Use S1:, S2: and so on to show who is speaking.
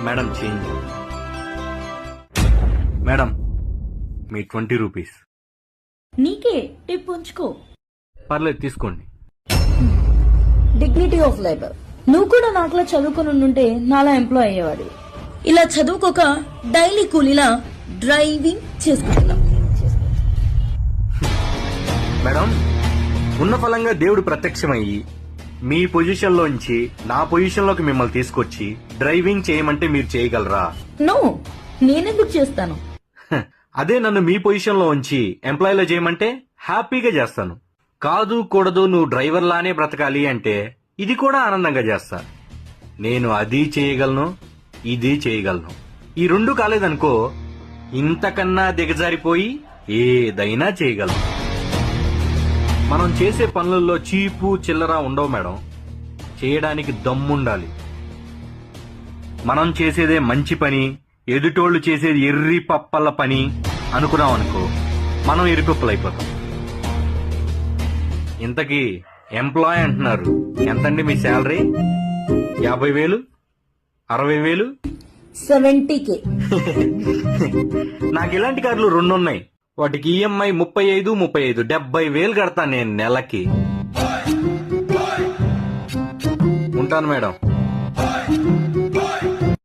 S1: Madam change. Madam మీ 20 rupees.
S2: నీకే tip ఉంచుకో.
S1: పర్లేదు తీసుకోండి.
S2: Dignity of labour. నువ్వు కూడా నాకులా చదువుకుని ఉంటే నాలా ఎంప్లాయ్ అయ్యేవాడి. ఇలా చదువుకోక డైలీ కూలీలా డ్రైవింగ్ చేసుకుంటున్నాం.
S1: మేడం ఉన్న ఫలంగా దేవుడు ప్రత్యక్షమయ్యి మీ పొజిషన్ లోంచి నా పొజిషన్ లోకి మిమ్మల్ని తీసుకొచ్చి డ్రైవింగ్ చేయమంటే మీరు చేయగలరా?
S2: నో, నేనెందుకు చేస్తాను?
S1: అదే నన్ను మీ పొజిషన్ లో ఉంచి ఎంప్లాయీలో చేయమంటే హ్యాపీగా చేస్తాను. కాదు కూడదు నువ్వు డ్రైవర్ లానే బ్రతకాలి అంటే ఇది కూడా ఆనందంగా చేస్తా. నేను అది చేయగలను, ఇది చేయగలను. ఈ రెండు కాలేదనుకో ఇంతకన్నా దిగజారిపోయి ఏదైనా చేయగలను. మనం చేసే పనులలో చీపు చిల్లర ఉండవు మేడం. చేయడానికి దమ్ముండాలి. మనం చేసేదే మంచి పని, ఎదుటోళ్లు చేసేది ఎర్రి పప్పల పని అనుకున్నాం అనుకో మనం ఇరుకుప్పలైపోతాం. ఇంతకీ ఎంప్లాయ్ అంటున్నారు, ఎంతండి మీ శాలరీ? 50,000, 60,000,
S2: 70K.
S1: నాకు ఇలాంటి కార్లు 2 ఉన్నాయి. వాటికి ఈఎంఐ 35, 70,000 కడతాను నేను నెలకి. ఉంటాను మేడం.